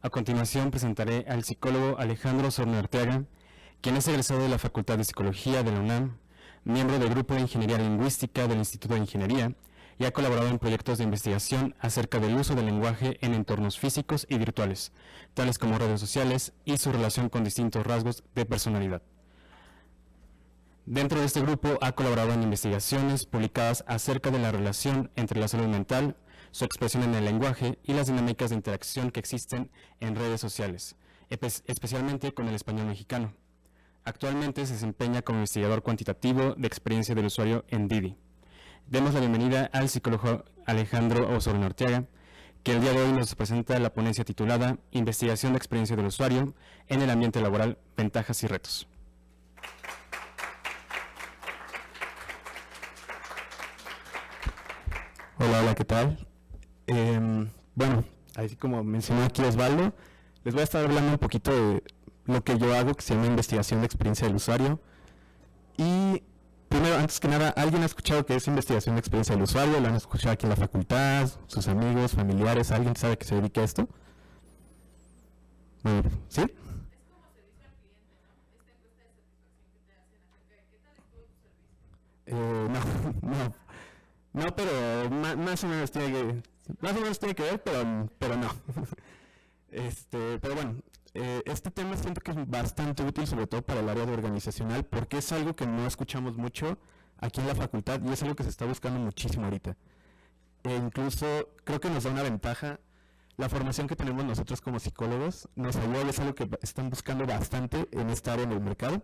A continuación presentaré al psicólogo Alejandro Osorno Arteaga, quien es egresado de la Facultad de Psicología de la UNAM, miembro del Grupo de Ingeniería Lingüística del Instituto de Ingeniería y ha colaborado en proyectos de investigación acerca del uso del lenguaje en entornos físicos y virtuales, tales como redes sociales y su relación con distintos rasgos de personalidad. Dentro de este grupo ha colaborado en investigaciones publicadas acerca de la relación entre la salud mental, su expresión en el lenguaje y las dinámicas de interacción que existen en redes sociales, especialmente con el español mexicano. Actualmente se desempeña como investigador cuantitativo de experiencia del usuario en Didi. Demos la bienvenida al psicólogo Alejandro Osorno Arteaga, que el día de hoy nos presenta la ponencia titulada Investigación de experiencia del usuario en el ambiente laboral, ventajas y retos. Hola, ¿qué tal? Bueno, así como mencionó aquí Osvaldo, les voy a estar hablando un poquito de lo que yo hago, que se llama investigación de experiencia del usuario. Y primero, antes que nada, ¿alguien ha escuchado qué es investigación de experiencia del usuario? ¿Lo han escuchado aquí en la facultad? ¿Sus amigos, familiares? ¿Alguien sabe que se dedica a esto? ¿Sí? Es como servicio al cliente, ¿no? Esta encuesta de satisfacción que te hacen acerca de qué tal estuvo tu servicio. No, pero más o menos tiene que ver, pero no. Pero bueno, este tema siento que es bastante útil, sobre todo para el área de organizacional, porque es algo que no escuchamos mucho aquí en la facultad y es algo que se está buscando muchísimo ahorita. E incluso creo que nos da una ventaja. La formación que tenemos nosotros como psicólogos nos ayuda, y es algo que están buscando bastante en esta área en el mercado.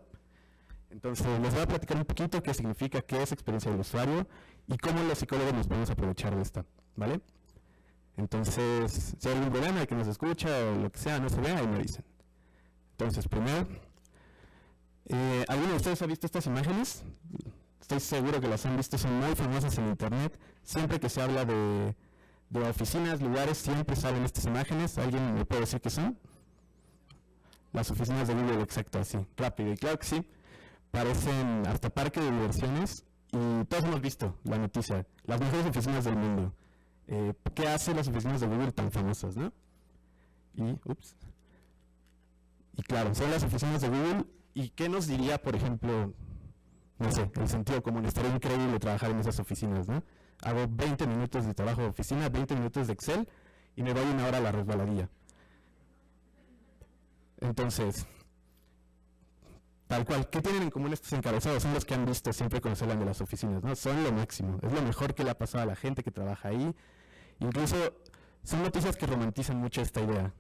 Entonces les voy a platicar un poquito qué significa, qué es experiencia del usuario y cómo los psicólogos nos podemos aprovechar de esta, ¿vale? Entonces, si hay algún problema de que nos escucha o lo que sea, no se vea, ahí me dicen. Entonces, primero, ¿alguno de ustedes ha visto estas imágenes? Estoy seguro que las han visto, son muy famosas en internet. Siempre que se habla de oficinas, lugares, siempre salen estas imágenes. ¿Alguien me puede decir qué son? Las oficinas de Google, exacto, así, rápido. Y claro que sí, parecen hasta parque de diversiones y todos hemos visto la noticia, las mejores oficinas del mundo. ¿Qué hacen las oficinas de Google tan famosas, no? Y claro, son las oficinas de Google. ¿Y qué nos diría, por ejemplo, no sé, el sentido común? Estaría increíble trabajar en esas oficinas, ¿no? Hago 20 minutos de trabajo de oficina, 20 minutos de Excel y me voy una hora a la resbaladilla. Entonces, tal cual, ¿qué tienen en común estos encabezados? Son los que han visto siempre cuando se hablan de las oficinas, ¿no? Son lo máximo, es lo mejor que le ha pasado a la gente que trabaja ahí. Incluso son noticias que romantizan mucho esta idea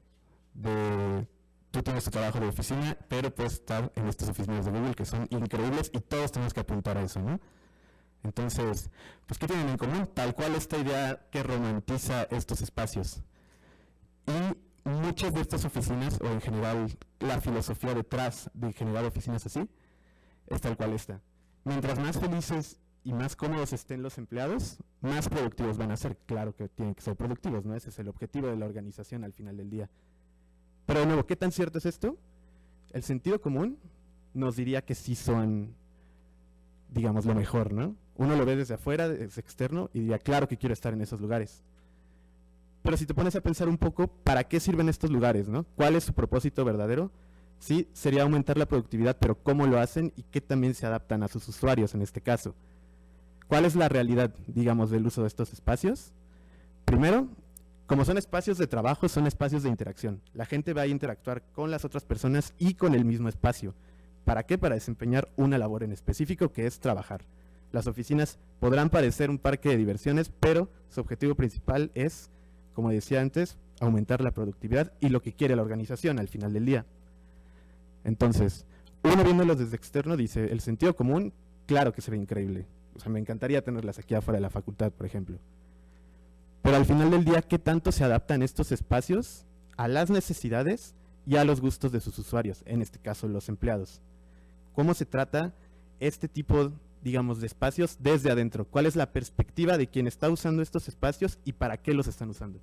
de tú tienes tu trabajo de oficina, pero puedes estar en estas oficinas de Google que son increíbles y todos tenemos que apuntar a eso, ¿no? Entonces, pues ¿qué tienen en común? Tal cual esta idea que romantiza estos espacios. Y muchas de estas oficinas, o en general la filosofía detrás de generar oficinas así, es tal cual esta. Mientras más felices y más cómodos estén los empleados, más productivos van a ser. Claro que tienen que ser productivos, ¿no? Ese es el objetivo de la organización al final del día. Pero de nuevo, ¿qué tan cierto es esto? El sentido común nos diría que sí son, digamos, lo mejor, ¿no? Uno lo ve desde afuera, desde externo, y diría, claro que quiero estar en esos lugares. Pero si te pones a pensar un poco, ¿para qué sirven estos lugares, no? ¿Cuál es su propósito verdadero? Sí, sería aumentar la productividad, pero ¿cómo lo hacen y qué también se adaptan a sus usuarios en este caso? ¿Cuál es la realidad, digamos, del uso de estos espacios? Primero, como son espacios de trabajo, son espacios de interacción. La gente va a interactuar con las otras personas y con el mismo espacio. ¿Para qué? Para desempeñar una labor en específico, que es trabajar. Las oficinas podrán parecer un parque de diversiones, pero su objetivo principal es, como decía antes, aumentar la productividad y lo que quiere la organización al final del día. Entonces, uno viéndolos desde externo dice, el sentido común, claro que se ve increíble. O sea, me encantaría tenerlas aquí afuera de la facultad, por ejemplo. Pero al final del día, ¿qué tanto se adaptan estos espacios a las necesidades y a los gustos de sus usuarios? En este caso, los empleados. ¿Cómo se trata este tipo, digamos, de espacios desde adentro? ¿Cuál es la perspectiva de quien está usando estos espacios y para qué los están usando?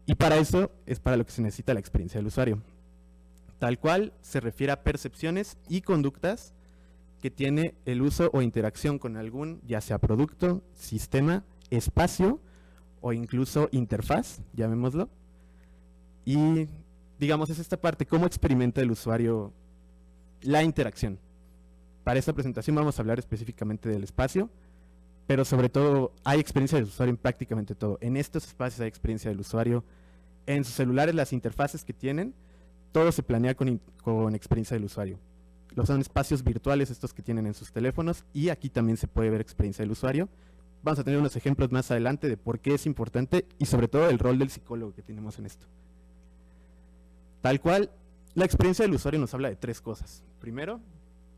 Y para eso es para lo que se necesita la experiencia del usuario. Tal cual se refiere a percepciones y conductas que tiene el uso o interacción con algún, ya sea producto, sistema, espacio o incluso interfaz, llamémoslo, Y, digamos, es esta parte, cómo experimenta el usuario la interacción. Para esta presentación vamos a hablar específicamente del espacio, pero sobre todo hay experiencia del usuario en prácticamente todo. En estos espacios hay experiencia del usuario. En sus celulares, las interfaces que tienen, todo se planea con experiencia del usuario. Son espacios virtuales estos que tienen en sus teléfonos, y aquí también se puede ver experiencia del usuario. Vamos a tener unos ejemplos más adelante de por qué es importante y sobre todo el rol del psicólogo que tenemos en esto. Tal cual, la experiencia del usuario nos habla de 3 cosas. Primero,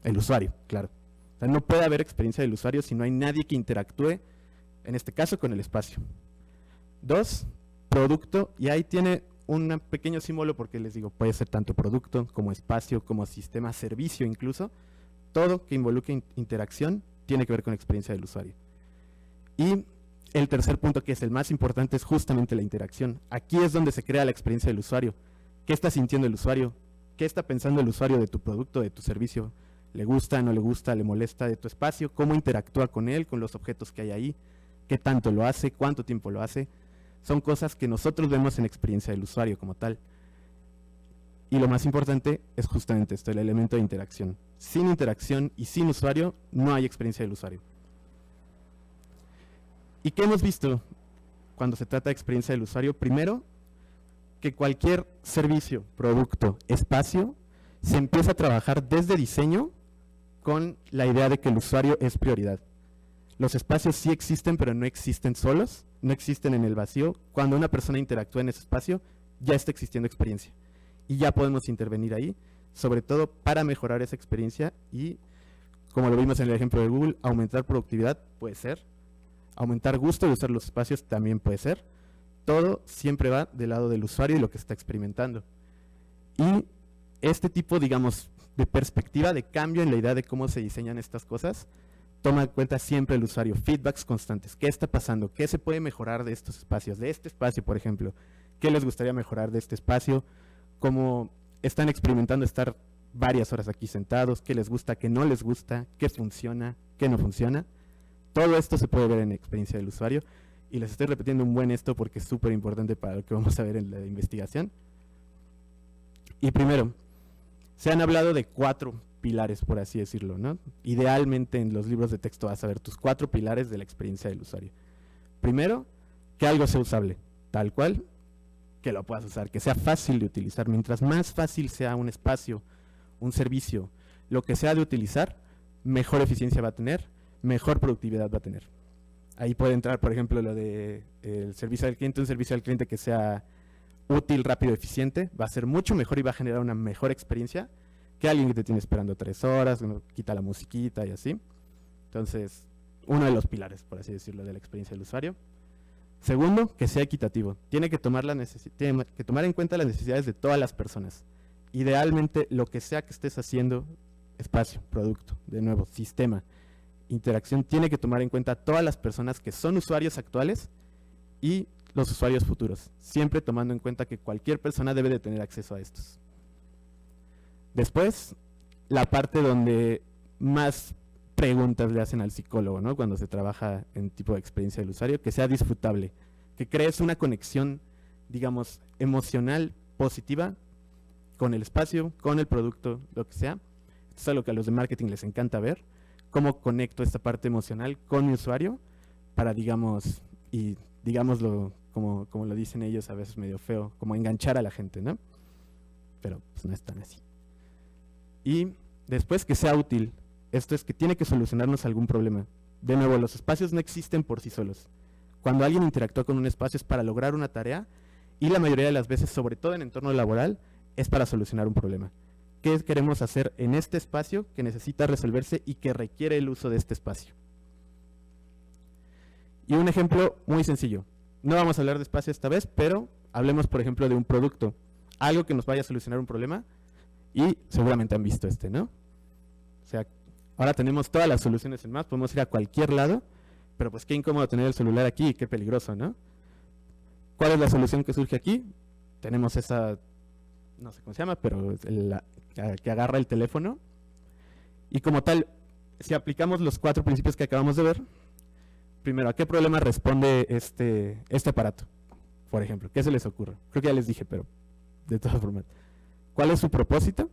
el usuario, claro. O sea, no puede haber experiencia del usuario si no hay nadie que interactúe, en este caso, con el espacio. 2, producto, y ahí tiene un pequeño símbolo porque les digo, puede ser tanto producto como espacio, como sistema, servicio incluso. Todo que involucre interacción tiene que ver con experiencia del usuario. Y el tercer punto, que es el más importante, es justamente la interacción. Aquí es donde se crea la experiencia del usuario. ¿Qué está sintiendo el usuario? ¿Qué está pensando el usuario de tu producto, de tu servicio? ¿Le gusta, no le gusta, le molesta de tu espacio? ¿Cómo interactúa con él, con los objetos que hay ahí? ¿Qué tanto lo hace? ¿Cuánto tiempo lo hace? Son cosas que nosotros vemos en experiencia del usuario como tal. Y lo más importante es justamente esto, el elemento de interacción. Sin interacción y sin usuario no hay experiencia del usuario. ¿Y qué hemos visto cuando se trata de experiencia del usuario? Primero, que cualquier servicio, producto, espacio, se empieza a trabajar desde diseño con la idea de que el usuario es prioridad. Los espacios sí existen, pero no existen solos, no existen en el vacío. Cuando una persona interactúa en ese espacio, ya está existiendo experiencia. Y ya podemos intervenir ahí, sobre todo para mejorar esa experiencia y, como lo vimos en el ejemplo de Google, aumentar productividad puede ser, aumentar gusto de usar los espacios también puede ser. Todo siempre va del lado del usuario y lo que está experimentando. Y este tipo, digamos, de perspectiva, de cambio en la idea de cómo se diseñan estas cosas, toma en cuenta siempre el usuario, feedbacks constantes. ¿Qué está pasando? ¿Qué se puede mejorar de estos espacios? De este espacio, por ejemplo. ¿Qué les gustaría mejorar de este espacio? ¿Cómo están experimentando estar varias horas aquí sentados? ¿Qué les gusta? ¿Qué no les gusta? ¿Qué funciona? ¿Qué no funciona? Todo esto se puede ver en experiencia del usuario. Y les estoy repitiendo un buen esto porque es súper importante para lo que vamos a ver en la investigación. Y primero, se han hablado de 4 pilares, por así decirlo, ¿no? Idealmente en los libros de texto vas a ver tus 4 pilares de la experiencia del usuario. Primero, que algo sea usable, tal cual, que lo puedas usar, que sea fácil de utilizar. Mientras más fácil sea un espacio, un servicio, lo que sea de utilizar, mejor eficiencia va a tener, mejor productividad va a tener. Ahí puede entrar, por ejemplo, lo de el servicio al cliente, un servicio al cliente que sea útil, rápido, eficiente, va a ser mucho mejor y va a generar una mejor experiencia que alguien que te tiene esperando 3 horas, quita la musiquita y así. Entonces, uno de los pilares, por así decirlo, de la experiencia del usuario. Segundo, que sea equitativo. Tiene que tomar en cuenta las necesidades de todas las personas. Idealmente, lo que sea que estés haciendo, espacio, producto, de nuevo, sistema, interacción, tiene que tomar en cuenta a todas las personas que son usuarios actuales y los usuarios futuros, siempre tomando en cuenta que cualquier persona debe de tener acceso a estos. Después, la parte donde más preguntas le hacen al psicólogo, ¿no? Cuando se trabaja en tipo de experiencia del usuario, que sea disfrutable, que crees una conexión, digamos, emocional, positiva, con el espacio, con el producto, lo que sea. Esto es algo que a los de marketing les encanta ver, cómo conecto esta parte emocional con mi usuario para, digamos, y digámoslo como lo dicen ellos a veces medio feo, como enganchar a la gente, ¿no? Pero pues no es tan así. Y después que sea útil, esto es que tiene que solucionarnos algún problema. De nuevo, los espacios no existen por sí solos. Cuando alguien interactúa con un espacio es para lograr una tarea y la mayoría de las veces, sobre todo en entorno laboral, es para solucionar un problema. ¿Qué queremos hacer en este espacio que necesita resolverse y que requiere el uso de este espacio? Y un ejemplo muy sencillo. No vamos a hablar de espacio esta vez, pero hablemos, por ejemplo, de un producto. Algo que nos vaya a solucionar un problema y seguramente han visto ¿no? O sea, ahora tenemos todas las soluciones en Maps, podemos ir a cualquier lado, pero pues qué incómodo tener el celular aquí y qué peligroso, ¿no? ¿Cuál es la solución que surge aquí? Tenemos esa, no sé cómo se llama, pero que agarra el teléfono. Y como tal, si aplicamos los 4 principios que acabamos de ver, primero, ¿a qué problema responde este aparato? Por ejemplo, ¿qué se les ocurre? Creo que ya les dije, pero de todas formas. ¿Cuál es su propósito?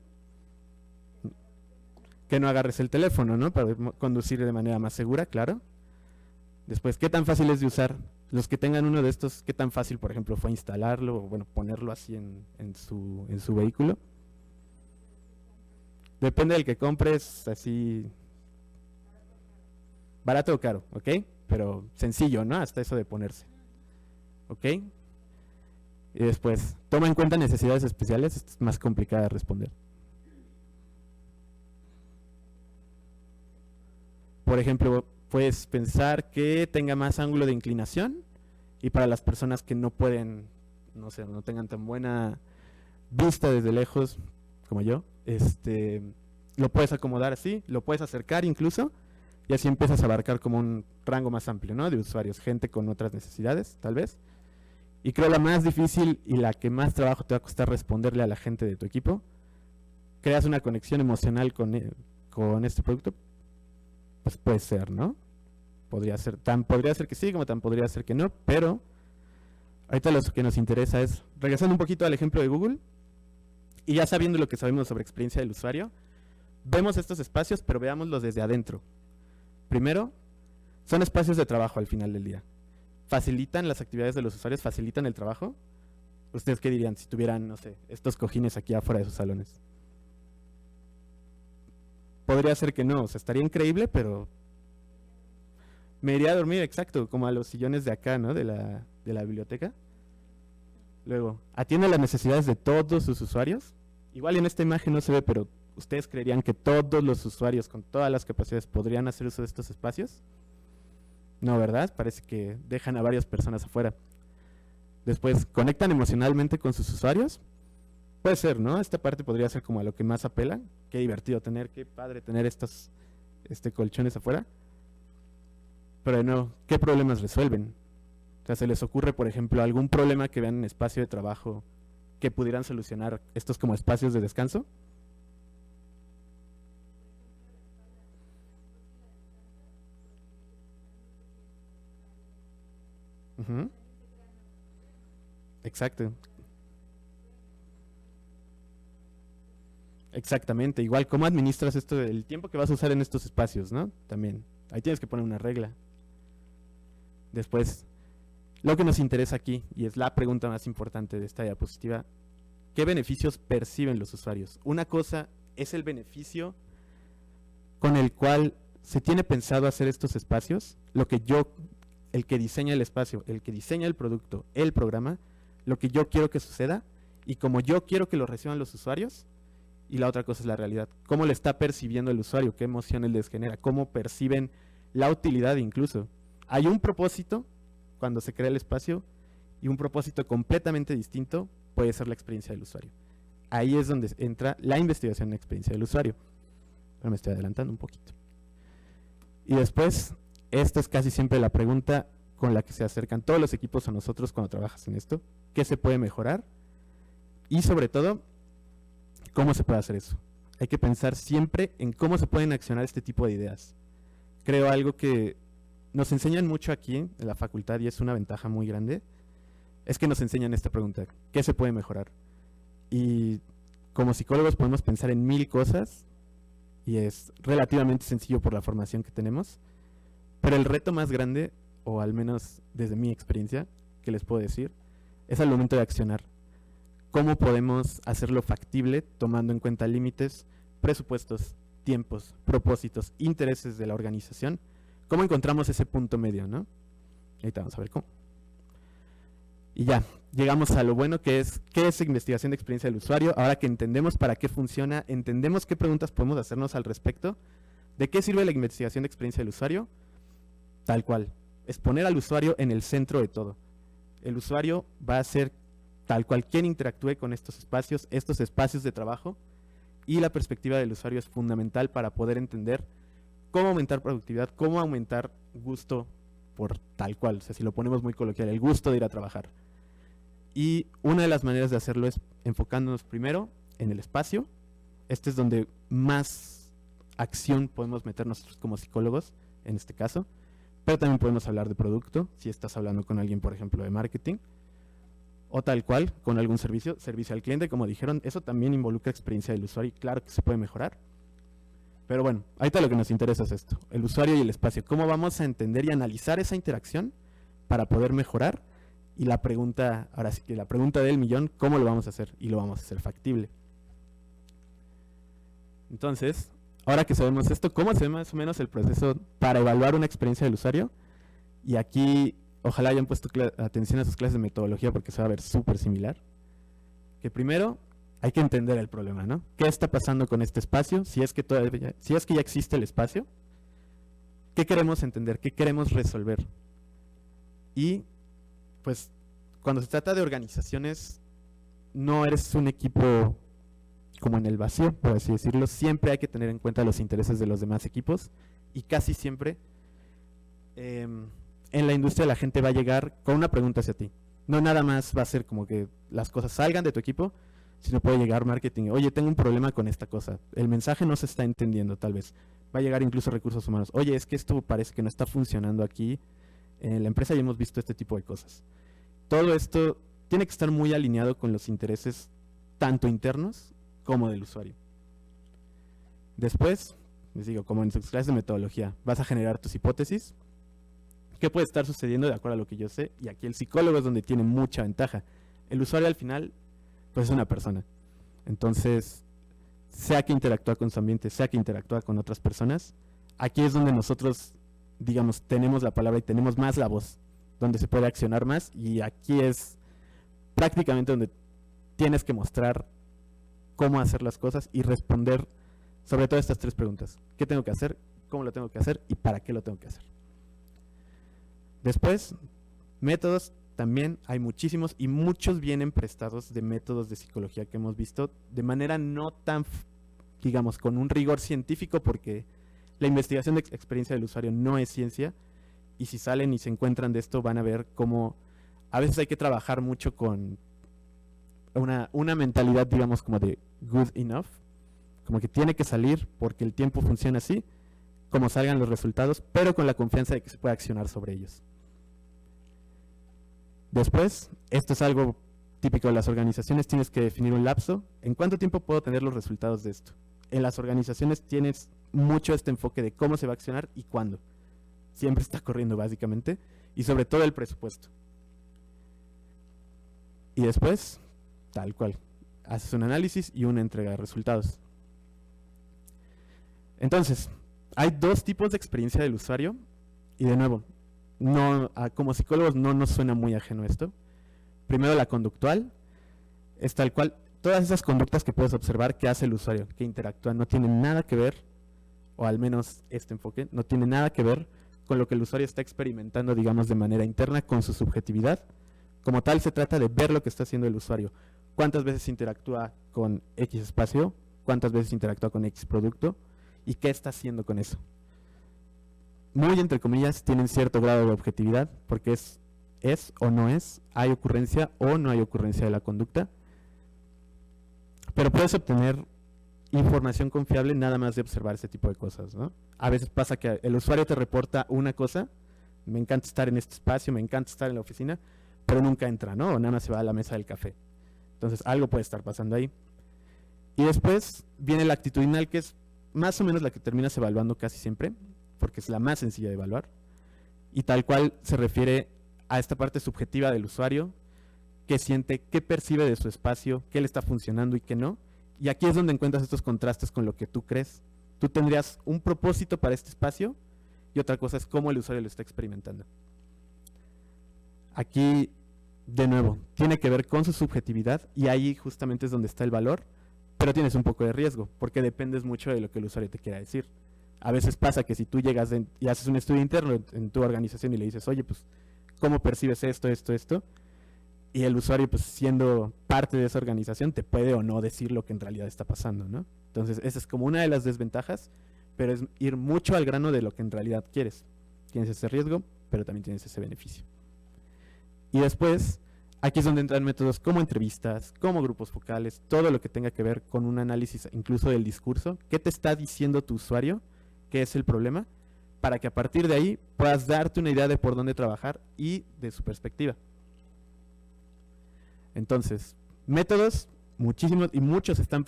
Que no agarres el teléfono, ¿no? Para conducir de manera más segura, claro. Después, ¿qué tan fácil es de usar? Los que tengan uno de estos, ¿qué tan fácil, por ejemplo, fue instalarlo o, bueno, ponerlo así en su vehículo? Depende del que compres, así... Barato o caro, ¿ok? Pero sencillo, ¿no? Hasta eso de ponerse. ¿Ok? Y después, toma en cuenta necesidades especiales. Esto es más complicado de responder. Por ejemplo, puedes pensar que tenga más ángulo de inclinación, y para las personas que no pueden, no sé, no tengan tan buena vista desde lejos como yo, lo puedes acomodar así, lo puedes acercar incluso, y así empiezas a abarcar como un rango más amplio, ¿no? De usuarios, gente con otras necesidades, tal vez. Y creo la más difícil y la que más trabajo te va a costar responderle a la gente de tu equipo. ¿Creas una conexión emocional con este producto? Pues puede ser, ¿no? Podría ser que sí, como tan podría ser que no, pero ahorita lo que nos interesa es, regresando un poquito al ejemplo de Google, y ya sabiendo lo que sabemos sobre experiencia del usuario, vemos estos espacios, pero veámoslos desde adentro. Primero, son espacios de trabajo al final del día. ¿Facilitan las actividades de los usuarios? ¿Facilitan el trabajo? ¿Ustedes qué dirían si tuvieran, no sé, estos cojines aquí afuera de sus salones? Podría ser que no, o sea, estaría increíble, pero me iría a dormir, exacto, como a los sillones de acá, ¿no? De la biblioteca. Luego, ¿atiende las necesidades de todos sus usuarios? Igual en esta imagen no se ve, pero ¿ustedes creerían que todos los usuarios con todas las capacidades podrían hacer uso de estos espacios? No, ¿verdad? Parece que dejan a varias personas afuera. Después, ¿conectan emocionalmente con sus usuarios? Puede ser, ¿no? Esta parte podría ser como a lo que más apela. Qué divertido tener, qué padre tener estos colchones afuera. Pero no, ¿qué problemas resuelven? O sea, ¿se les ocurre, por ejemplo, algún problema que vean en espacio de trabajo que pudieran solucionar estos como espacios de descanso? Uh-huh. Exacto. Exactamente. Igual, ¿cómo administras esto del tiempo que vas a usar en estos espacios, ¿no? También. Ahí tienes que poner una regla. Después, lo que nos interesa aquí, y es la pregunta más importante de esta diapositiva, ¿qué beneficios perciben los usuarios? Una cosa es el beneficio con el cual se tiene pensado hacer estos espacios, el que diseña el espacio, el que diseña el producto, el programa, lo que yo quiero que suceda, y como yo quiero que lo reciban los usuarios. Y la otra cosa es la realidad. ¿Cómo le está percibiendo el usuario? ¿Qué emociones les genera? ¿Cómo perciben la utilidad incluso? Hay un propósito cuando se crea el espacio, y un propósito completamente distinto puede ser la experiencia del usuario. Ahí es donde entra la investigación en la experiencia del usuario. Pero me estoy adelantando un poquito. Y después, esta es casi siempre la pregunta con la que se acercan todos los equipos a nosotros cuando trabajas en esto. ¿Qué se puede mejorar? Y sobre todo, ¿cómo se puede hacer eso? Hay que pensar siempre en cómo se pueden accionar este tipo de ideas. Creo algo que nos enseñan mucho aquí en la facultad, y es una ventaja muy grande, es que nos enseñan esta pregunta: ¿qué se puede mejorar? Y como psicólogos podemos pensar en 1000 cosas, y es relativamente sencillo por la formación que tenemos, pero el reto más grande, o al menos desde mi experiencia, que les puedo decir, es al momento de accionar. ¿Cómo podemos hacerlo factible tomando en cuenta límites, presupuestos, tiempos, propósitos, intereses de la organización? ¿Cómo encontramos ese punto medio, no? Ahorita vamos a ver cómo. Y ya, llegamos a lo bueno, que es ¿qué es investigación de experiencia del usuario? Ahora que entendemos para qué funciona, entendemos qué preguntas podemos hacernos al respecto. ¿De qué sirve la investigación de experiencia del usuario? Tal cual, es poner al usuario en el centro de todo. El usuario va a ser tal cual quien interactúe con estos espacios de trabajo, y la perspectiva del usuario es fundamental para poder entender cómo aumentar productividad, cómo aumentar gusto por tal cual, o sea, si lo ponemos muy coloquial, el gusto de ir a trabajar. Y una de las maneras de hacerlo es enfocándonos primero en el espacio. Este es donde más acción podemos meter nosotros como psicólogos, en este caso, pero también podemos hablar de producto, si estás hablando con alguien, por ejemplo, de marketing, o tal cual, con algún servicio al cliente, como dijeron, eso también involucra experiencia del usuario y claro que se puede mejorar. Pero bueno, ahorita lo que nos interesa es esto, el usuario y el espacio. ¿Cómo vamos a entender y analizar esa interacción para poder mejorar? Y la pregunta, ahora sí que la pregunta del millón, ¿cómo lo vamos a hacer? Y lo vamos a hacer factible. Entonces, ahora que sabemos esto, ¿cómo se ve más o menos el proceso para evaluar una experiencia del usuario? Y aquí, ojalá hayan puesto atención a sus clases de metodología porque se va a ver súper similar. Que primero hay que entender el problema, ¿no? ¿Qué está pasando con este espacio? Si es que ya existe el espacio, ¿qué queremos entender? ¿Qué queremos resolver? Y, pues, cuando se trata de organizaciones, no eres un equipo como en el vacío, por así decirlo. Siempre hay que tener en cuenta los intereses de los demás equipos y casi siempre en la industria la gente va a llegar con una pregunta hacia ti. No nada más va a ser como que las cosas salgan de tu equipo, sino puede llegar marketing. Oye, tengo un problema con esta cosa. El mensaje no se está entendiendo, tal vez. Va a llegar incluso recursos humanos. Oye, es que esto parece que no está funcionando aquí. En la empresa ya hemos visto este tipo de cosas. Todo esto tiene que estar muy alineado con los intereses tanto internos como del usuario. Después, les digo, como en sus clases de metodología, vas a generar tus hipótesis. ¿Qué puede estar sucediendo de acuerdo a lo que yo sé? Y aquí el psicólogo es donde tiene mucha ventaja. El usuario al final, pues es una persona. Entonces, sea que interactúa con su ambiente, sea que interactúa con otras personas, aquí es donde nosotros, digamos, tenemos la palabra y tenemos más la voz, donde se puede accionar más, y aquí es prácticamente donde tienes que mostrar cómo hacer las cosas y responder sobre todo estas tres preguntas. ¿Qué tengo que hacer? ¿Cómo lo tengo que hacer? ¿Y para qué lo tengo que hacer? Después, métodos, también hay muchísimos y muchos vienen prestados de métodos de psicología que hemos visto de manera no tan, digamos, con un rigor científico, porque la investigación de experiencia del usuario no es ciencia, y si salen y se encuentran de esto van a ver cómo a veces hay que trabajar mucho con una mentalidad, digamos, como de good enough, como que tiene que salir porque el tiempo funciona así, como salgan los resultados, pero con la confianza de que se puede accionar sobre ellos. Después, esto es algo típico de las organizaciones, tienes que definir un lapso. ¿En cuánto tiempo puedo tener los resultados de esto? En las organizaciones tienes mucho este enfoque de cómo se va a accionar y cuándo. Siempre está corriendo básicamente, y sobre todo el presupuesto. Y después, tal cual, haces un análisis y una entrega de resultados. Entonces, hay dos tipos de experiencia del usuario, y de nuevo, como psicólogos no nos suena muy ajeno esto. Primero, la conductual es tal cual, todas esas conductas que puedes observar que hace el usuario, que interactúa, no tienen nada que ver, o al menos este enfoque, no tiene nada que ver con lo que el usuario está experimentando, digamos, de manera interna, con su subjetividad. Como tal, se trata de ver lo que está haciendo el usuario. ¿Cuántas veces interactúa con X espacio? ¿Cuántas veces interactúa con X producto? ¿Y qué está haciendo con eso? Muy entre comillas, tienen cierto grado de objetividad, porque es o no es, hay ocurrencia o no hay ocurrencia de la conducta. Pero puedes obtener información confiable nada más de observar ese tipo de cosas, ¿no? A veces pasa que el usuario te reporta una cosa, me encanta estar en este espacio, me encanta estar en la oficina, pero nunca entra, ¿no? O nada más se va a la mesa del café. Entonces algo puede estar pasando ahí. Y después viene la actitudinal, que es más o menos la que terminas evaluando casi siempre, porque es la más sencilla de evaluar, y tal cual se refiere a esta parte subjetiva del usuario, qué siente, qué percibe de su espacio, qué le está funcionando y qué no. Y aquí es donde encuentras estos contrastes con lo que tú crees. Tú tendrías un propósito para este espacio y otra cosa es cómo el usuario lo está experimentando. Aquí, de nuevo, tiene que ver con su subjetividad y ahí justamente es donde está el valor, pero tienes un poco de riesgo porque dependes mucho de lo que el usuario te quiera decir. A veces pasa que si tú llegas y haces un estudio interno en tu organización y le dices, oye, pues, ¿cómo percibes esto? Y el usuario, pues, siendo parte de esa organización, te puede o no decir lo que en realidad está pasando, ¿no? Entonces, esa es como una de las desventajas, pero es ir mucho al grano de lo que en realidad quieres. Tienes ese riesgo, pero también tienes ese beneficio. Y después, aquí es donde entran métodos como entrevistas, como grupos focales, todo lo que tenga que ver con un análisis incluso del discurso. ¿Qué te está diciendo tu usuario? ¿Qué es el problema? Para que a partir de ahí puedas darte una idea de por dónde trabajar y de su perspectiva. Entonces, métodos, muchísimos, y muchos están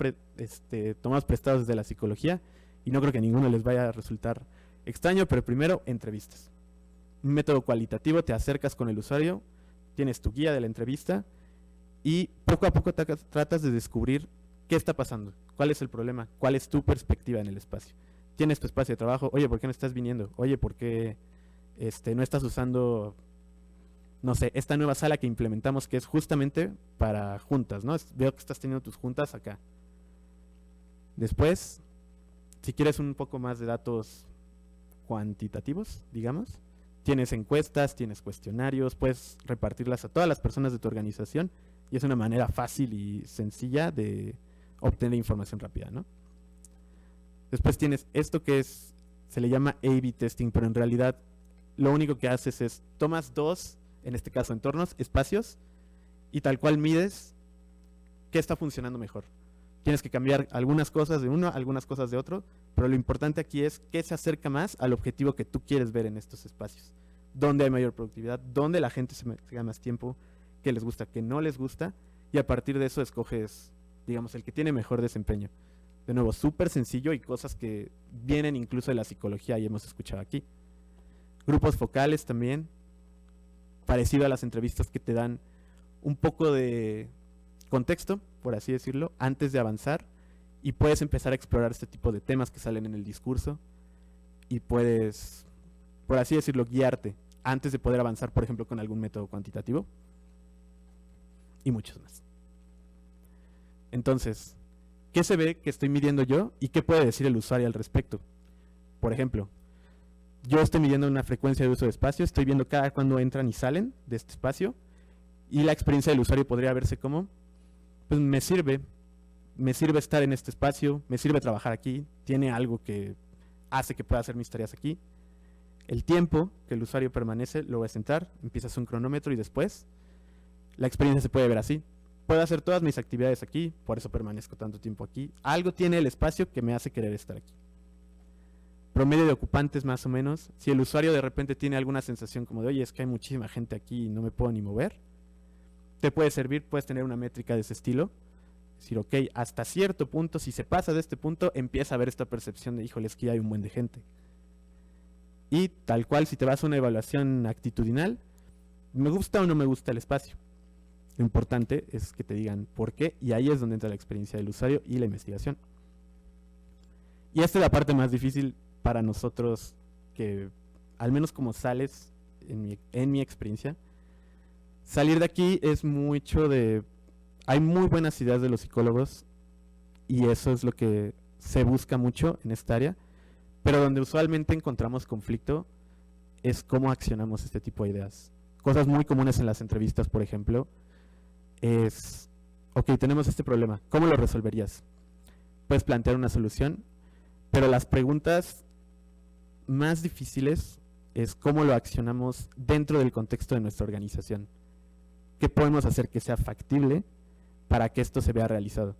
tomados prestados desde la psicología, y no creo que a ninguno les vaya a resultar extraño, pero primero, entrevistas. Un método cualitativo, te acercas con el usuario, tienes tu guía de la entrevista, y poco a poco tratas de descubrir qué está pasando, cuál es el problema, cuál es tu perspectiva en el espacio. Tienes tu espacio de trabajo, oye, ¿por qué no estás viniendo? Oye, ¿por qué no estás usando, no sé, esta nueva sala que implementamos que es justamente para juntas, ¿no? Veo que estás teniendo tus juntas acá. Después, si quieres un poco más de datos cuantitativos, digamos, tienes encuestas, tienes cuestionarios, puedes repartirlas a todas las personas de tu organización y es una manera fácil y sencilla de obtener información rápida, ¿no? Después tienes esto que se le llama A/B testing, pero en realidad lo único que haces es tomas dos, en este caso entornos, espacios, y tal cual mides qué está funcionando mejor. Tienes que cambiar algunas cosas de uno, algunas cosas de otro, pero lo importante aquí es qué se acerca más al objetivo que tú quieres ver en estos espacios. Dónde hay mayor productividad, dónde la gente se gana más tiempo, qué les gusta, qué no les gusta, y a partir de eso escoges, digamos, el que tiene mejor desempeño. De nuevo, súper sencillo y cosas que vienen incluso de la psicología y hemos escuchado aquí. Grupos focales también, parecido a las entrevistas que te dan un poco de contexto, por así decirlo, antes de avanzar, y puedes empezar a explorar este tipo de temas que salen en el discurso y puedes, por así decirlo, guiarte antes de poder avanzar, por ejemplo, con algún método cuantitativo y muchos más. Entonces, ¿qué se ve que estoy midiendo yo y qué puede decir el usuario al respecto? Por ejemplo, yo estoy midiendo una frecuencia de uso de espacio, estoy viendo cada cuando entran y salen de este espacio y la experiencia del usuario podría verse como, pues me sirve estar en este espacio, me sirve trabajar aquí, tiene algo que hace que pueda hacer mis tareas aquí. El tiempo que el usuario permanece lo voy a sentar, empiezas un cronómetro y después la experiencia se puede ver así. Puedo hacer todas mis actividades aquí, por eso permanezco tanto tiempo aquí. Algo tiene el espacio que me hace querer estar aquí. Promedio de ocupantes más o menos. Si el usuario de repente tiene alguna sensación como de, oye, es que hay muchísima gente aquí y no me puedo ni mover, te puede servir, puedes tener una métrica de ese estilo. Decir, ok, hasta cierto punto, si se pasa de este punto, empieza a haber esta percepción de, híjole, es que ya hay un buen de gente. Y tal cual, si te vas a una evaluación actitudinal, ¿me gusta o no me gusta el espacio? Lo importante es que te digan por qué, y ahí es donde entra la experiencia del usuario y la investigación. Y esta es la parte más difícil para nosotros, que al menos como sales, en mi experiencia, salir de aquí es mucho de... Hay muy buenas ideas de los psicólogos, y eso es lo que se busca mucho en esta área, pero donde usualmente encontramos conflicto es cómo accionamos este tipo de ideas. Cosas muy comunes en las entrevistas, por ejemplo, es, ok, tenemos este problema, ¿cómo lo resolverías? Puedes plantear una solución, pero las preguntas más difíciles es cómo lo accionamos dentro del contexto de nuestra organización. ¿Qué podemos hacer que sea factible para que esto se vea realizado?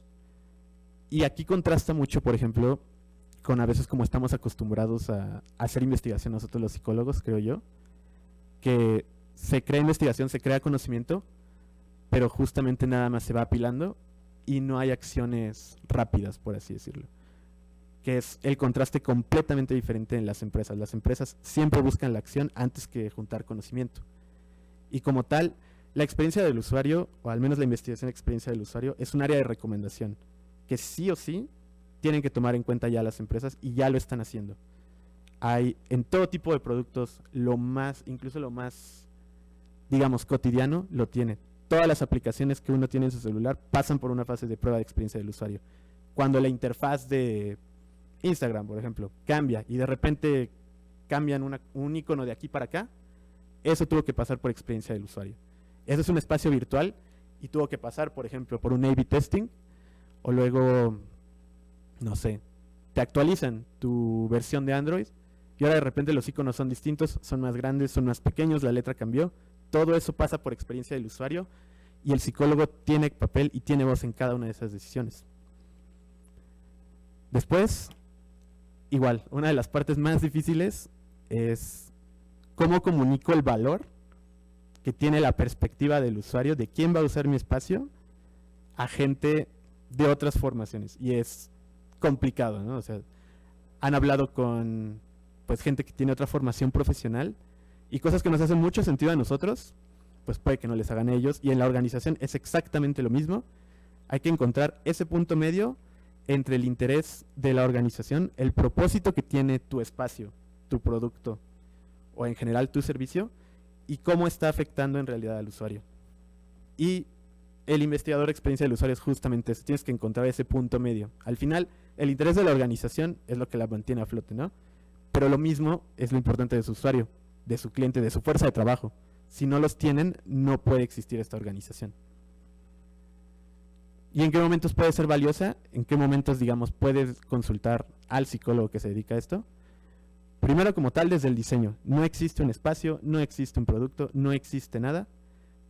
Y aquí contrasta mucho, por ejemplo, con a veces como estamos acostumbrados a hacer investigación nosotros los psicólogos, creo yo, que se crea investigación, se crea conocimiento, pero justamente nada más se va apilando y no hay acciones rápidas, por así decirlo. Que es el contraste completamente diferente en las empresas. Las empresas siempre buscan la acción antes que juntar conocimiento. Y como tal, la experiencia del usuario, o al menos la investigación de experiencia del usuario, es un área de recomendación, que sí o sí tienen que tomar en cuenta ya las empresas y ya lo están haciendo. Hay en todo tipo de productos, incluso lo más, digamos, cotidiano, lo tiene. Todas las aplicaciones que uno tiene en su celular pasan por una fase de prueba de experiencia del usuario. Cuando la interfaz de Instagram, por ejemplo, cambia y de repente cambian un icono de aquí para acá, eso tuvo que pasar por experiencia del usuario. Eso es un espacio virtual y tuvo que pasar, por ejemplo, por un A/B testing, o luego, no sé, te actualizan tu versión de Android y ahora de repente los iconos son distintos, son más grandes, son más pequeños, la letra cambió. Todo eso pasa por experiencia del usuario y el psicólogo tiene papel y tiene voz en cada una de esas decisiones. Después, igual, una de las partes más difíciles es cómo comunico el valor que tiene la perspectiva del usuario de quién va a usar mi espacio a gente de otras formaciones. Y es complicado, ¿no? O sea, han hablado con pues gente que tiene otra formación profesional y cosas que nos hacen mucho sentido a nosotros, pues puede que no les hagan a ellos. Y en la organización es exactamente lo mismo. Hay que encontrar ese punto medio entre el interés de la organización, el propósito que tiene tu espacio, tu producto o en general tu servicio y cómo está afectando en realidad al usuario. Y el investigador de experiencia del usuario es justamente eso, tienes que encontrar ese punto medio. Al final, el interés de la organización es lo que la mantiene a flote, ¿no? Pero lo mismo es lo importante de su usuario, de su cliente, de su fuerza de trabajo. Si no los tienen, no puede existir esta organización. ¿Y en qué momentos puede ser valiosa? ¿En qué momentos, digamos, puedes consultar al psicólogo que se dedica a esto? Primero, como tal, desde el diseño. No existe un espacio, no existe un producto, no existe nada.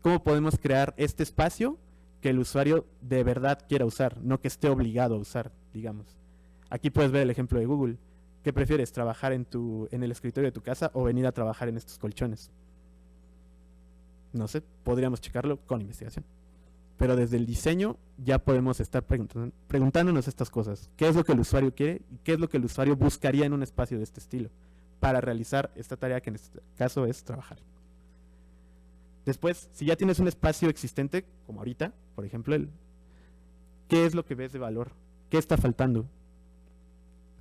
¿Cómo podemos crear este espacio que el usuario de verdad quiera usar, no que esté obligado a usar, digamos? Aquí puedes ver el ejemplo de Google. ¿Qué prefieres, trabajar en el escritorio de tu casa o venir a trabajar en estos colchones? No sé, podríamos checarlo con investigación. Pero desde el diseño ya podemos estar preguntándonos estas cosas. ¿Qué es lo que el usuario quiere y qué es lo que el usuario buscaría en un espacio de este estilo para realizar esta tarea que en este caso es trabajar? Después, si ya tienes un espacio existente, como ahorita, por ejemplo, ¿qué es lo que ves de valor? ¿Qué está faltando?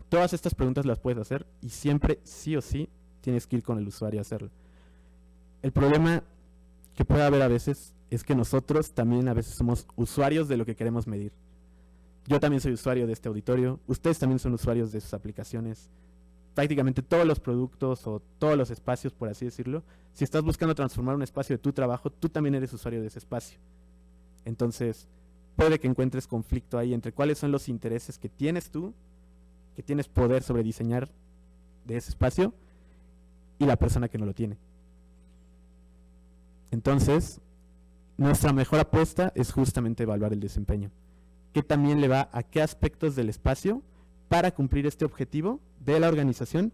Todas estas preguntas las puedes hacer y siempre, sí o sí, tienes que ir con el usuario a hacerlo. El problema que puede haber a veces es que nosotros también a veces somos usuarios de lo que queremos medir. Yo también soy usuario de este auditorio, ustedes también son usuarios de sus aplicaciones. Prácticamente todos los productos o todos los espacios, por así decirlo, si estás buscando transformar un espacio de tu trabajo, tú también eres usuario de ese espacio. Entonces, puede que encuentres conflicto ahí entre cuáles son los intereses que tienes tú, que tienes poder sobre diseñar de ese espacio, y la persona que no lo tiene. Entonces, nuestra mejor apuesta es justamente evaluar el desempeño. ¿Qué también le va a qué aspectos del espacio para cumplir este objetivo de la organización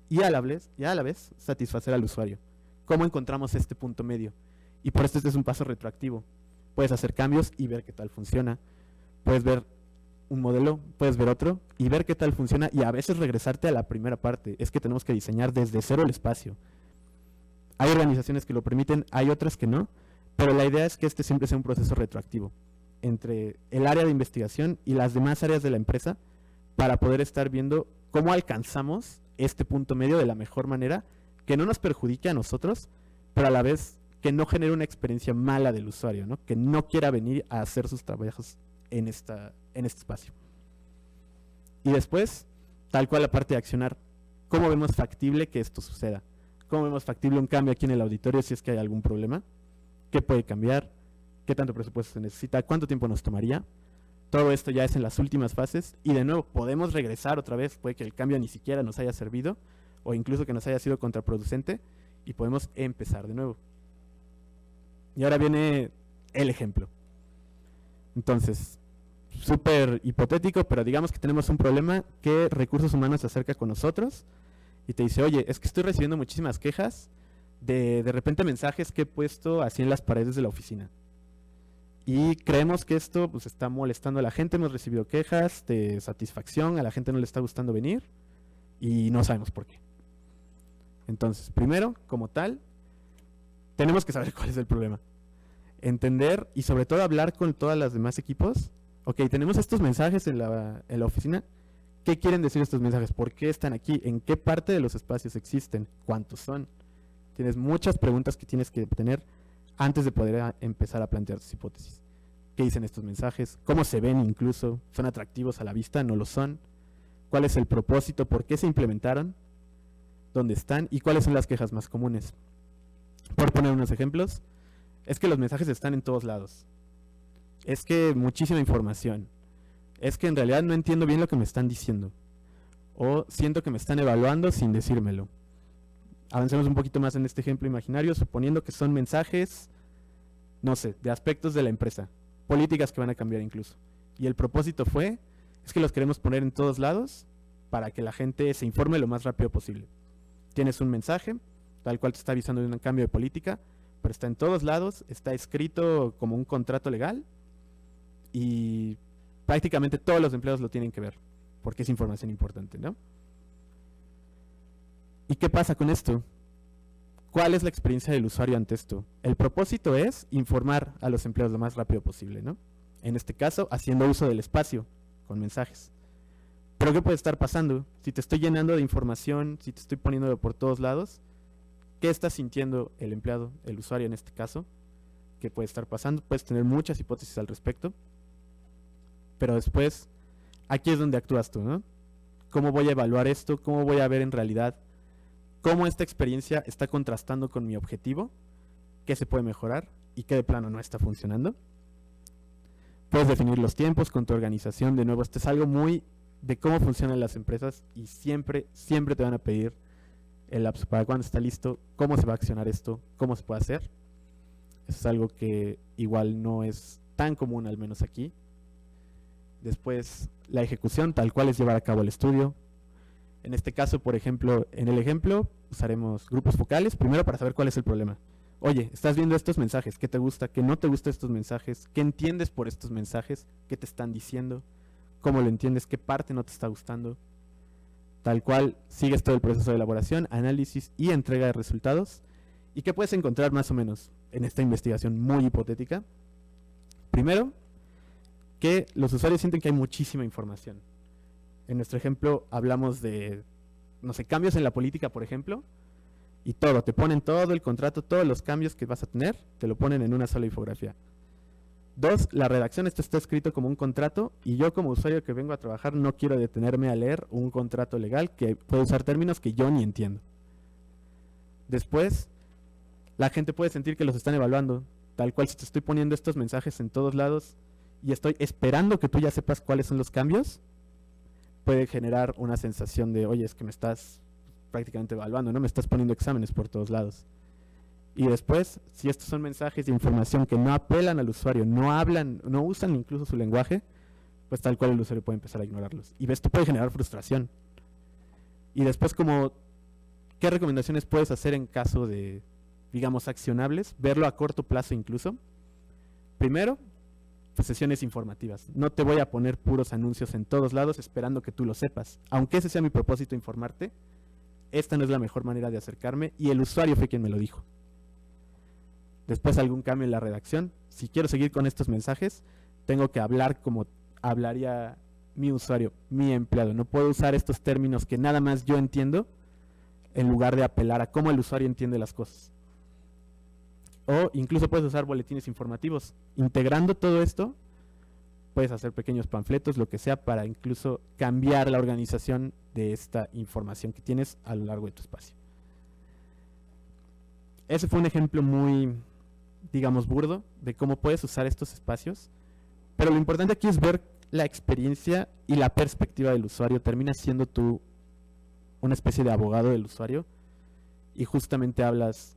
y a la vez satisfacer al usuario? ¿Cómo encontramos este punto medio? Y por esto este es un paso retroactivo. Puedes hacer cambios y ver qué tal funciona. Puedes ver un modelo, puedes ver otro y ver qué tal funciona y a veces regresarte a la primera parte. Es que tenemos que diseñar desde cero el espacio. Hay organizaciones que lo permiten, hay otras que no, pero la idea es que este siempre sea un proceso retroactivo entre el área de investigación y las demás áreas de la empresa para poder estar viendo cómo alcanzamos este punto medio de la mejor manera, que no nos perjudique a nosotros, pero a la vez que no genere una experiencia mala del usuario, ¿no? Que no quiera venir a hacer sus trabajos en este espacio. Y después, tal cual la parte de accionar, ¿cómo vemos factible que esto suceda? ¿Cómo vemos factible un cambio aquí en el auditorio si es que hay algún problema? ¿Qué puede cambiar? ¿Qué tanto presupuesto se necesita? ¿Cuánto tiempo nos tomaría? Todo esto ya es en las últimas fases y de nuevo podemos regresar otra vez, puede que el cambio ni siquiera nos haya servido o incluso que nos haya sido contraproducente y podemos empezar de nuevo. Y ahora viene el ejemplo. Entonces, súper hipotético, pero digamos que tenemos un problema que Recursos Humanos se acerca con nosotros y te dice, oye, es que estoy recibiendo muchísimas quejas de repente mensajes que he puesto así en las paredes de la oficina. Y creemos que esto pues está molestando a la gente, hemos recibido quejas de satisfacción, a la gente no le está gustando venir y no sabemos por qué. Entonces, primero, como tal, tenemos que saber cuál es el problema. Entender y sobre todo hablar con todas las demás equipos. Ok, tenemos estos mensajes en la oficina. ¿Qué quieren decir estos mensajes? ¿Por qué están aquí? ¿En qué parte de los espacios existen? ¿Cuántos son? Tienes muchas preguntas que tienes que tener antes de poder empezar a plantear tus hipótesis. ¿Qué dicen estos mensajes? ¿Cómo se ven incluso? ¿Son atractivos a la vista? ¿No lo son? ¿Cuál es el propósito? ¿Por qué se implementaron? ¿Dónde están? ¿Y cuáles son las quejas más comunes? Por poner unos ejemplos, es que los mensajes están en todos lados. Es que muchísima información. Es que en realidad no entiendo bien lo que me están diciendo. O siento que me están evaluando sin decírmelo. Avancemos un poquito más en este ejemplo imaginario, suponiendo que son mensajes, no sé, de aspectos de la empresa, políticas que van a cambiar incluso. Y el propósito es que los queremos poner en todos lados para que la gente se informe lo más rápido posible. Tienes un mensaje, tal cual te está avisando de un cambio de política, pero está en todos lados, está escrito como un contrato legal y prácticamente todos los empleados lo tienen que ver, porque es información importante, ¿no? ¿Y qué pasa con esto? ¿Cuál es la experiencia del usuario ante esto? El propósito es informar a los empleados lo más rápido posible, ¿no? En este caso, haciendo uso del espacio con mensajes. Pero ¿qué puede estar pasando? Si te estoy llenando de información, si te estoy poniéndolo por todos lados, ¿qué está sintiendo el empleado, el usuario en este caso? ¿Qué puede estar pasando? Puedes tener muchas hipótesis al respecto. Pero después, aquí es donde actúas tú, ¿no? ¿Cómo voy a evaluar esto? ¿Cómo voy a ver en realidad cómo esta experiencia está contrastando con mi objetivo? ¿Qué se puede mejorar? ¿Y qué de plano no está funcionando? Puedes definir los tiempos con tu organización. De nuevo, esto es algo muy de cómo funcionan las empresas y siempre te van a pedir el lapso para cuándo está listo, cómo se va a accionar esto, cómo se puede hacer. Eso es algo que igual no es tan común, al menos aquí. Después, la ejecución, tal cual es llevar a cabo el estudio. En este caso, por ejemplo, en el ejemplo usaremos grupos focales, primero para saber cuál es el problema. Oye, estás viendo estos mensajes, ¿qué te gusta? ¿Qué no te gusta estos mensajes? ¿Qué entiendes por estos mensajes? ¿Qué te están diciendo? ¿Cómo lo entiendes? ¿Qué parte no te está gustando? Tal cual, sigues todo el proceso de elaboración, análisis y entrega de resultados. ¿Y qué puedes encontrar más o menos en esta investigación muy hipotética? Primero, que los usuarios sienten que hay muchísima información. En nuestro ejemplo hablamos de, no sé, cambios en la política, por ejemplo, y todo, te ponen todo el contrato, todos los cambios que vas a tener, te lo ponen en una sola infografía. 2, la redacción, esto está escrito como un contrato y yo como usuario que vengo a trabajar no quiero detenerme a leer un contrato legal que puede usar términos que yo ni entiendo. Después, la gente puede sentir que los están evaluando, tal cual si te estoy poniendo estos mensajes en todos lados y estoy esperando que tú ya sepas cuáles son los cambios, puede generar una sensación de, oye, es que me estás prácticamente evaluando, ¿no? Me estás poniendo exámenes por todos lados. Y después, si estos son mensajes de información que no apelan al usuario, no hablan, no usan incluso su lenguaje, pues tal cual el usuario puede empezar a ignorarlos. Y esto puede generar frustración. Y después, como, ¿qué recomendaciones puedes hacer en caso de, digamos, accionables? Verlo a corto plazo incluso. Primero, pues sesiones informativas. No te voy a poner puros anuncios en todos lados esperando que tú lo sepas. Aunque ese sea mi propósito, informarte, esta no es la mejor manera de acercarme y el usuario fue quien me lo dijo. Después algún cambio en la redacción. Si quiero seguir con estos mensajes, tengo que hablar como hablaría mi usuario, mi empleado. No puedo usar estos términos que nada más yo entiendo en lugar de apelar a cómo el usuario entiende las cosas. O incluso puedes usar boletines informativos. Integrando todo esto, puedes hacer pequeños panfletos, lo que sea, para incluso cambiar la organización de esta información que tienes a lo largo de tu espacio. Ese fue un ejemplo muy, digamos, burdo de cómo puedes usar estos espacios. Pero lo importante aquí es ver la experiencia y la perspectiva del usuario. Termina siendo tú una especie de abogado del usuario y justamente hablas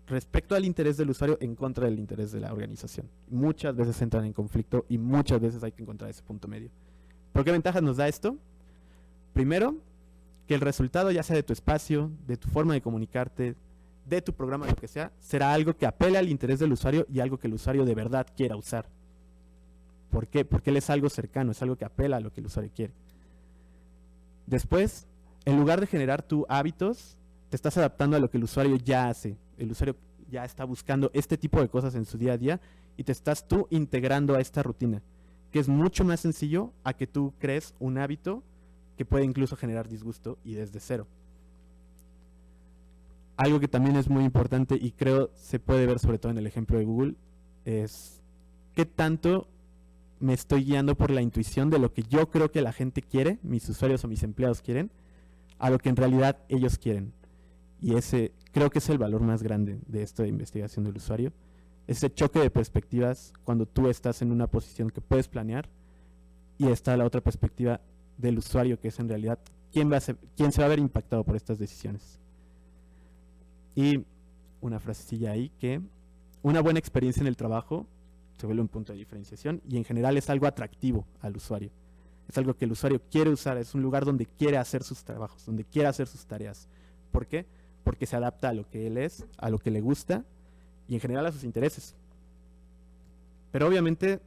respecto al interés del usuario en contra del interés de la organización. Muchas veces entran en conflicto y muchas veces hay que encontrar ese punto medio. ¿Por qué ventajas nos da esto? Primero, que el resultado, ya sea de tu espacio, de tu forma de comunicarte, de tu programa, lo que sea, será algo que apele al interés del usuario y algo que el usuario de verdad quiera usar. ¿Por qué? Porque él es algo cercano, es algo que apela a lo que el usuario quiere. Después, en lugar de generar tú hábitos, te estás adaptando a lo que el usuario ya hace. El usuario ya está buscando este tipo de cosas en su día a día y te estás tú integrando a esta rutina, que es mucho más sencillo a que tú crees un hábito que puede incluso generar disgusto y desde cero. Algo que también es muy importante y creo se puede ver sobre todo en el ejemplo de Google es qué tanto me estoy guiando por la intuición de lo que yo creo que la gente quiere, mis usuarios o mis empleados quieren, a lo que en realidad ellos quieren. Y ese creo que es el valor más grande de esta investigación del usuario. Ese choque de perspectivas cuando tú estás en una posición que puedes planear y está la otra perspectiva del usuario, que es en realidad quién se va a ver impactado por estas decisiones. Y una frasecilla ahí, que una buena experiencia en el trabajo se vuelve un punto de diferenciación y en general es algo atractivo al usuario. Es algo que el usuario quiere usar, es un lugar donde quiere hacer sus trabajos, donde quiere hacer sus tareas. ¿Por qué? Porque se adapta a lo que él es, a lo que le gusta y en general a sus intereses. Pero obviamente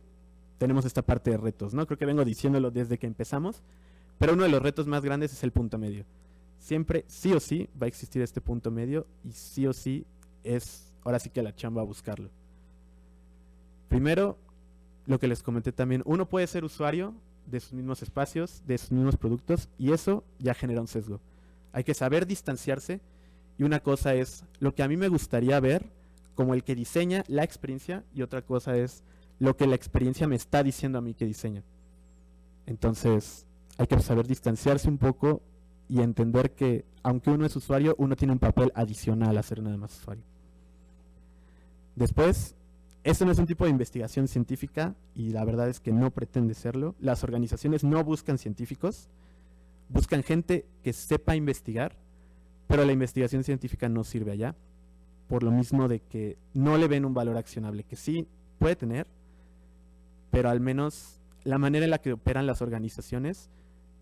tenemos esta parte de retos, ¿no? Creo que vengo diciéndolo desde que empezamos, pero uno de los retos más grandes es el punto medio. Siempre, sí o sí, va a existir este punto medio y sí o sí es, ahora sí que la chamba a buscarlo. Primero, lo que les comenté también, uno puede ser usuario de sus mismos espacios, de sus mismos productos, y eso ya genera un sesgo. Hay que saber distanciarse, y una cosa es lo que a mí me gustaría ver como el que diseña la experiencia, y otra cosa es lo que la experiencia me está diciendo a mí que diseña. Entonces, hay que saber distanciarse un poco y entender que, aunque uno es usuario, uno tiene un papel adicional a ser nada más usuario. Después, esto no es un tipo de investigación científica y la verdad es que no pretende serlo. Las organizaciones no buscan científicos, buscan gente que sepa investigar, pero la investigación científica no sirve allá, por lo mismo de que no le ven un valor accionable, que sí puede tener, pero al menos la manera en la que operan las organizaciones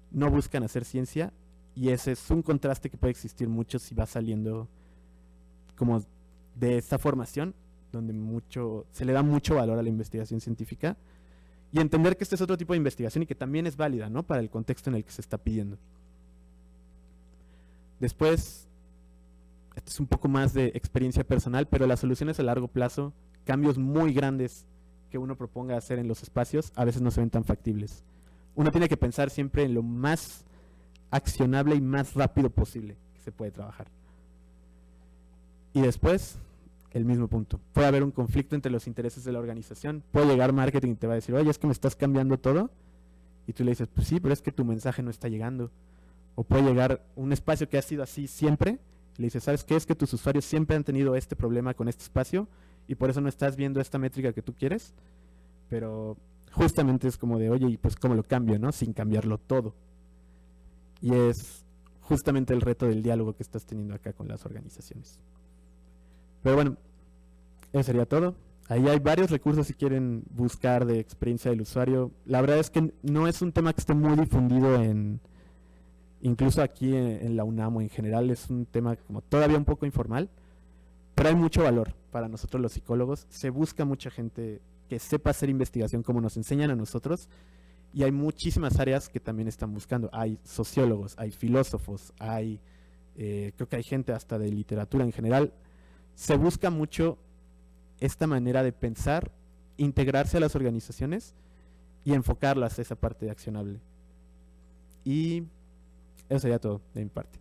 no buscan hacer ciencia, y ese es un contraste que puede existir mucho si va saliendo como de esta formación, donde se le da mucho valor a la investigación científica, y entender que este es otro tipo de investigación y que también es válida, ¿no?, para el contexto en el que se está pidiendo. Después, esto es un poco más de experiencia personal, pero las soluciones a largo plazo, cambios muy grandes que uno proponga hacer en los espacios, a veces no se ven tan factibles. Uno tiene que pensar siempre en lo más accionable y más rápido posible que se puede trabajar. Y después, el mismo punto. Puede haber un conflicto entre los intereses de la organización. Puede llegar marketing y te va a decir, oye, es que me estás cambiando todo. Y tú le dices, pues sí, pero es que tu mensaje no está llegando. O puede llegar un espacio que ha sido así siempre. Y le dices, ¿sabes qué? Es que tus usuarios siempre han tenido este problema con este espacio y por eso no estás viendo esta métrica que tú quieres. Pero justamente es como de, oye, y pues cómo lo cambio, ¿no? Sin cambiarlo todo. Y es justamente el reto del diálogo que estás teniendo acá con las organizaciones. Pero bueno, eso sería todo. Ahí hay varios recursos si quieren buscar de experiencia del usuario. La verdad es que no es un tema que esté muy difundido incluso aquí en la UNAM o en general. Es un tema como todavía un poco informal, pero hay mucho valor para nosotros los psicólogos. Se busca mucha gente que sepa hacer investigación como nos enseñan a nosotros, y hay muchísimas áreas que también están buscando. Hay sociólogos, hay filósofos, creo que hay gente hasta de literatura en general. Se busca mucho esta manera de pensar, integrarse a las organizaciones y enfocarlas a esa parte accionable. Y eso sería todo de mi parte.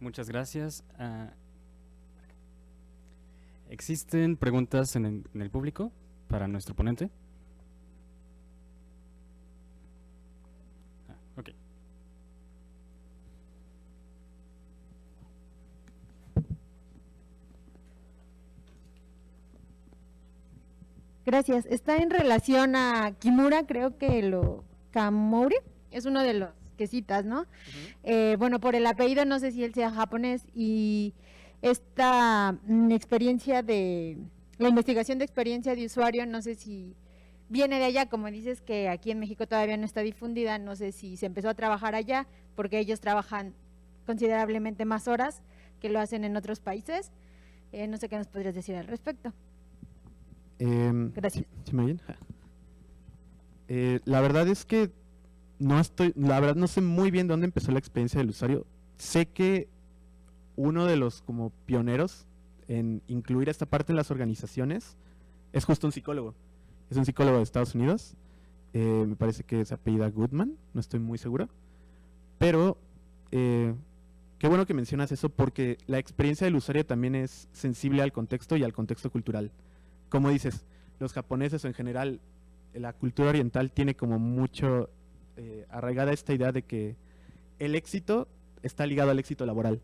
Muchas gracias. ¿Existen preguntas en el público para nuestro ponente? Ok. Gracias. Está en relación a Kimura, creo que Kamouri es uno de los que citas, ¿no? Bueno, por el apellido no sé si él sea japonés, y esta experiencia la investigación de experiencia de usuario, no sé si viene de allá, como dices que aquí en México todavía no está difundida, no sé si se empezó a trabajar allá, porque ellos trabajan considerablemente más horas que lo hacen en otros países. No sé qué nos podrías decir al respecto. Gracias. ¿Sí me oyen? La verdad es que la verdad no sé muy bien dónde empezó la experiencia del usuario. Sé que uno de los como pioneros en incluir esta parte en las organizaciones es justo un psicólogo. Es un psicólogo de Estados Unidos. Me parece que se apellida Goodman, no estoy muy seguro. Pero qué bueno que mencionas eso, porque la experiencia del usuario también es sensible al contexto y al contexto cultural. Como dices, los japoneses o en general la cultura oriental tiene como mucho arraigada esta idea de que el éxito está ligado al éxito laboral.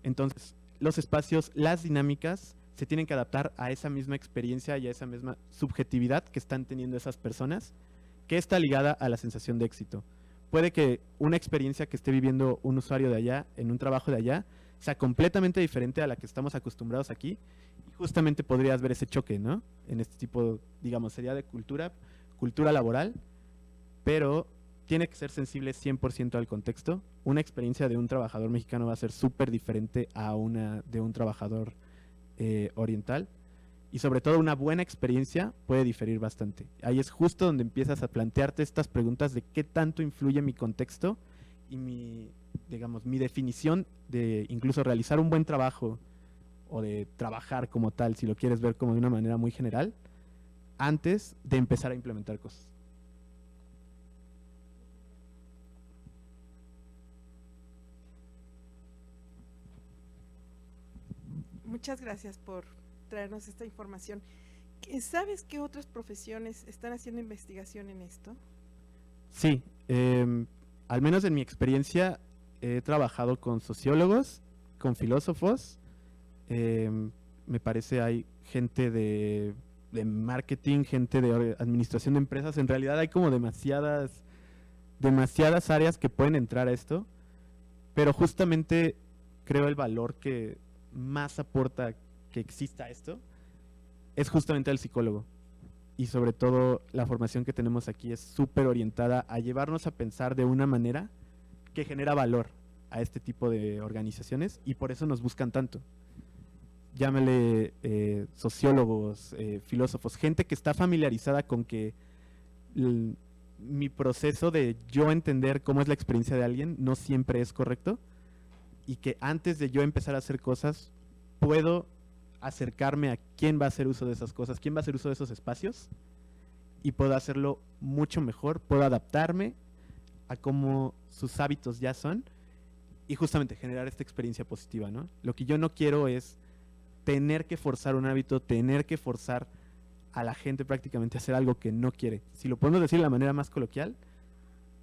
Entonces, los espacios, las dinámicas se tienen que adaptar a esa misma experiencia y a esa misma subjetividad que están teniendo esas personas, que está ligada a la sensación de éxito. Puede que una experiencia que esté viviendo un usuario de allá, en un trabajo de allá, sea completamente diferente a la que estamos acostumbrados aquí, y justamente podrías ver ese choque, ¿no? En este tipo, digamos, sería de cultura laboral, pero tiene que ser sensible 100% al contexto. Una experiencia de un trabajador mexicano va a ser súper diferente a una de un trabajador oriental, y sobre todo una buena experiencia puede diferir bastante. Ahí es justo donde empiezas a plantearte estas preguntas de qué tanto influye mi contexto y mi definición de incluso realizar un buen trabajo o de trabajar como tal, si lo quieres ver como de una manera muy general, antes de empezar a implementar cosas. Muchas gracias por traernos esta información. ¿Sabes qué otras profesiones están haciendo investigación en esto? Sí, al menos en mi experiencia he trabajado con sociólogos, con filósofos, me parece hay gente de marketing, gente de administración de empresas. En realidad hay como demasiadas áreas que pueden entrar a esto, pero justamente creo el valor que más aporta que exista esto es justamente al psicólogo, y sobre todo la formación que tenemos aquí es súper orientada a llevarnos a pensar de una manera que genera valor a este tipo de organizaciones, y por eso nos buscan tanto. Llámale sociólogos, filósofos, gente que está familiarizada con que mi proceso de yo entender cómo es la experiencia de alguien no siempre es correcto, y que antes de yo empezar a hacer cosas puedo acercarme a quién va a hacer uso de esas cosas, quién va a hacer uso de esos espacios, y puedo hacerlo mucho mejor, puedo adaptarme a cómo sus hábitos ya son, y justamente generar esta experiencia positiva, ¿no? Lo que yo no quiero es tener que forzar un hábito, tener que forzar a la gente prácticamente a hacer algo que no quiere. Si lo podemos decir de la manera más coloquial,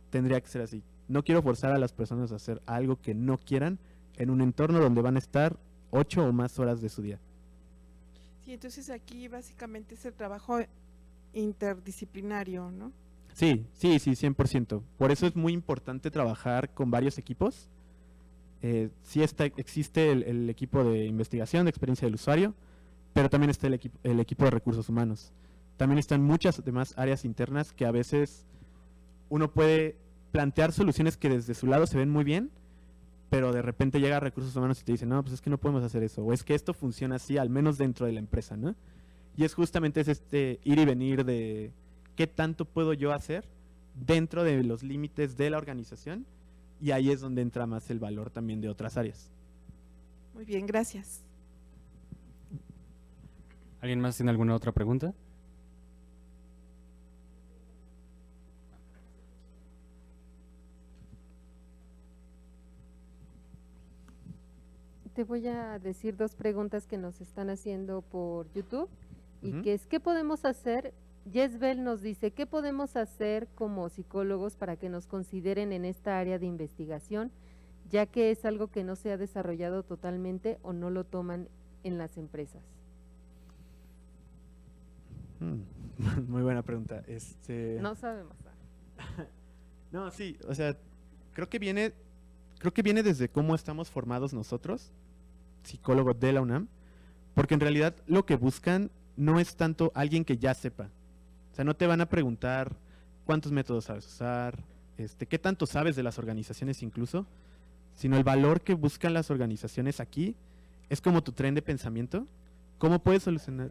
tendría que ser así. No quiero forzar a las personas a hacer algo que no quieran en un entorno donde van a estar 8 o más horas de su día. Sí, entonces aquí básicamente es el trabajo interdisciplinario, ¿no? Sí, 100%. Por eso es muy importante trabajar con varios equipos. Sí existe el equipo de investigación, de experiencia del usuario, pero también está el equipo de recursos humanos. También están muchas demás áreas internas que a veces uno puede plantear soluciones que desde su lado se ven muy bien, pero de repente llega a recursos humanos y te dice, no, pues es que no podemos hacer eso, o es que esto funciona así, al menos dentro de la empresa, ¿no? Y es justamente este ir y venir de qué tanto puedo yo hacer dentro de los límites de la organización, y ahí es donde entra más el valor también de otras áreas. Muy bien, gracias. ¿Alguien más tiene alguna otra pregunta? Te voy a decir 2 preguntas que nos están haciendo por YouTube, y Ujú. que es, ¿qué podemos hacer? Yesbel nos dice, ¿qué podemos hacer como psicólogos para que nos consideren en esta área de investigación, ya que es algo que no se ha desarrollado totalmente o no lo toman en las empresas? Muy buena pregunta. No sabemos. No, sí, o sea, creo que viene desde cómo estamos formados nosotros, psicólogos de la UNAM, porque en realidad lo que buscan no es tanto alguien que ya sepa. O sea, no te van a preguntar cuántos métodos sabes usar, qué tanto sabes de las organizaciones incluso, sino el valor que buscan las organizaciones aquí es como tu tren de pensamiento. ¿Cómo puedes solucionar?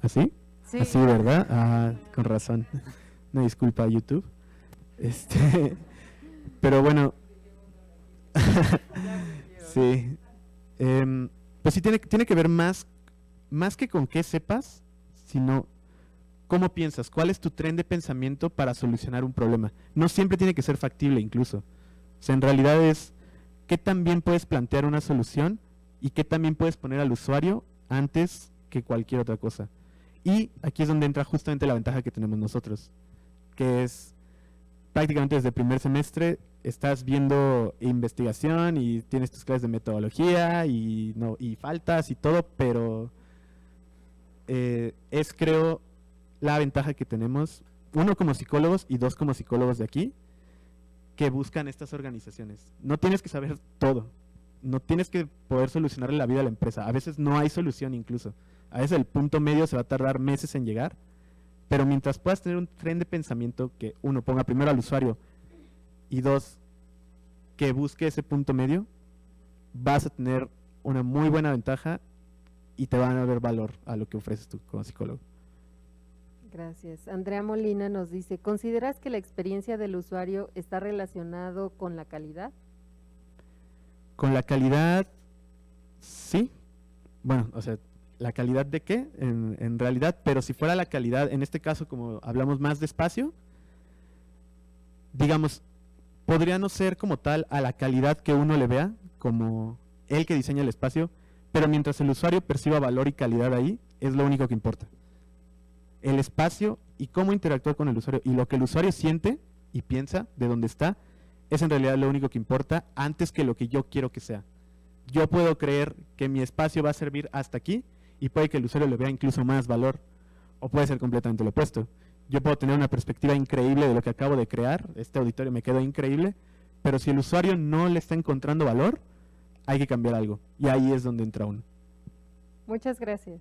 ¿Así? Sí. Así, ¿verdad? Ah, con razón. Una disculpa a YouTube. Pero bueno. Sí. Pues sí tiene que ver más que con qué sepas, sino cómo piensas, cuál es tu tren de pensamiento para solucionar un problema. No siempre tiene que ser factible incluso. O sea, en realidad es qué tan bien puedes plantear una solución y qué tan bien puedes poner al usuario antes que cualquier otra cosa. Y aquí es donde entra justamente la ventaja que tenemos nosotros, que es prácticamente desde el primer semestre estás viendo investigación y tienes tus clases de metodología y faltas y todo, pero es, creo, la ventaja que tenemos, 1 como psicólogos y 2 como psicólogos de aquí, que buscan estas organizaciones. No tienes que saber todo, no tienes que poder solucionarle la vida a la empresa. A veces no hay solución incluso. A veces el punto medio se va a tardar meses en llegar, pero mientras puedas tener un tren de pensamiento que, uno, ponga primero al usuario y dos, que busque ese punto medio, vas a tener una muy buena ventaja y te van a ver valor a lo que ofreces tú como psicólogo. Gracias. Andrea Molina nos dice, ¿consideras que la experiencia del usuario está relacionado con la calidad? Con la calidad, sí. Bueno, o sea, ¿la calidad de qué? En realidad, pero si fuera la calidad, en este caso, como hablamos más de espacio, digamos, podría no ser como tal a la calidad que uno le vea, como el que diseña el espacio, pero mientras el usuario perciba valor y calidad ahí, es lo único que importa. El espacio y cómo interactúa con el usuario y lo que el usuario siente y piensa de dónde está, es en realidad lo único que importa antes que lo que yo quiero que sea. Yo puedo creer que mi espacio va a servir hasta aquí y puede que el usuario le vea incluso más valor, o puede ser completamente lo opuesto. Yo puedo tener una perspectiva increíble de lo que acabo de crear, este auditorio me quedó increíble, pero si el usuario no le está encontrando valor, hay que cambiar algo, y ahí es donde entra uno. Muchas gracias.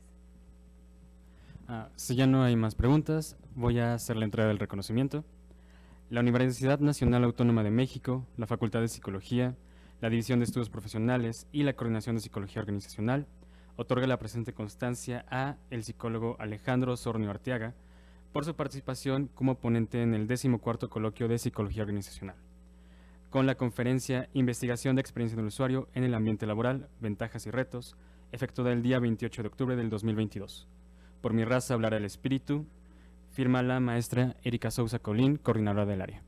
Si ya no hay más preguntas, voy a hacer la entrega del reconocimiento. La Universidad Nacional Autónoma de México, la Facultad de Psicología, la División de Estudios Profesionales y la Coordinación de Psicología Organizacional otorga la presente constancia a el psicólogo Alejandro Sornio Arteaga por su participación como ponente en el 14º Coloquio de Psicología Organizacional, con la conferencia Investigación de Experiencia del Usuario en el Ambiente Laboral, Ventajas y Retos, efectuada el día 28 de octubre del 2022. Por mi raza hablará el espíritu, firma la maestra Erika Sousa Colín, coordinadora del área.